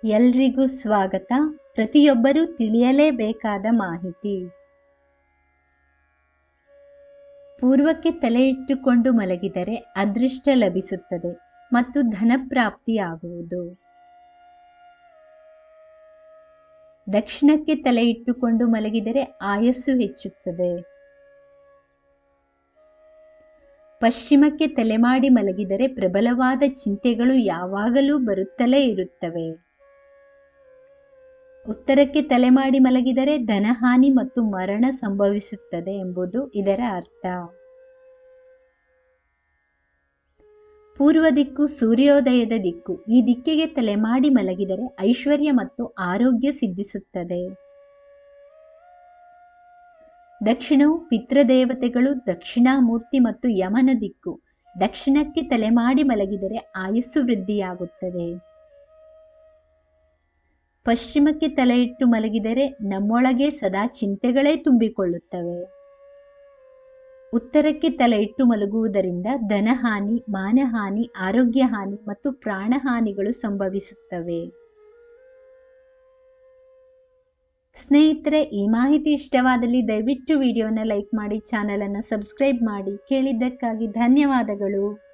ಎಲ್ರಿಗೂ ಸ್ವಾಗತ. ಪ್ರತಿಯೊಬ್ಬರೂ ತಿಳಿಯಲೇಬೇಕಾದ ಮಾಹಿತಿ. ಪೂರ್ವಕ್ಕೆ ತಲೆ ಇಟ್ಟುಕೊಂಡು ಮಲಗಿದರೆ ಅದೃಷ್ಟ ಲಭಿಸುತ್ತದೆ ಮತ್ತು ಧನಪ್ರಾಪ್ತಿಯಾಗುವುದು. ದಕ್ಷಿಣಕ್ಕೆ ತಲೆ ಇಟ್ಟುಕೊಂಡು ಮಲಗಿದರೆ ಆಯಸ್ಸು ಹೆಚ್ಚುತ್ತದೆ. ಪಶ್ಚಿಮಕ್ಕೆ ತಲೆ ಮಾಡಿ ಮಲಗಿದರೆ ಪ್ರಬಲವಾದ ಚಿಂತೆಗಳು ಯಾವಾಗಲೂ ಬರುತ್ತಲೇ ಇರುತ್ತವೆ. ಉತ್ತರಕ್ಕೆ ತಲೆ ಮಾಡಿ ಮಲಗಿದರೆ ಧನಹಾನಿ ಮತ್ತು ಮರಣ ಸಂಭವಿಸುತ್ತದೆ ಎಂಬುದು ಇದರ ಅರ್ಥ. ಪೂರ್ವ ದಿಕ್ಕು ಸೂರ್ಯೋದಯದ ದಿಕ್ಕು. ಈ ದಿಕ್ಕಿಗೆ ತಲೆ ಮಾಡಿ ಮಲಗಿದರೆ ಐಶ್ವರ್ಯ ಮತ್ತು ಆರೋಗ್ಯ ಸಿದ್ಧಿಸುತ್ತದೆ. ದಕ್ಷಿಣವು ಪಿತೃದೇವತೆಗಳು, ದಕ್ಷಿಣಾಮೂರ್ತಿ ಮತ್ತು ಯಮನ ದಿಕ್ಕು. ದಕ್ಷಿಣಕ್ಕೆ ತಲೆ ಮಾಡಿ ಮಲಗಿದರೆ ಆಯಸ್ಸು ವೃದ್ಧಿಯಾಗುತ್ತದೆ. ಪಶ್ಚಿಮಕ್ಕೆ ತಲೆ ಇಟ್ಟು ಮಲಗಿದರೆ ನಮ್ಮೊಳಗೆ ಸದಾ ಚಿಂತೆಗಳೇ ತುಂಬಿಕೊಳ್ಳುತ್ತವೆ. ಉತ್ತರಕ್ಕೆ ತಲೆ ಇಟ್ಟು ಮಲಗುವುದರಿಂದ ಧನಹಾನಿ, ಮಾನಹಾನಿ, ಆರೋಗ್ಯ ಹಾನಿ ಮತ್ತು ಪ್ರಾಣಹಾನಿಗಳು ಸಂಭವಿಸುತ್ತವೆ. ಸ್ನೇಹಿತರೆ, ಈ ಮಾಹಿತಿ ಇಷ್ಟವಾದಲ್ಲಿ ದಯವಿಟ್ಟು ವಿಡಿಯೋನ ಲೈಕ್ ಮಾಡಿ, ಚಾನಲನ್ನು ಸಬ್ಸ್ಕ್ರೈಬ್ ಮಾಡಿ. ಕೇಳಿದ್ದಕ್ಕಾಗಿ ಧನ್ಯವಾದಗಳು.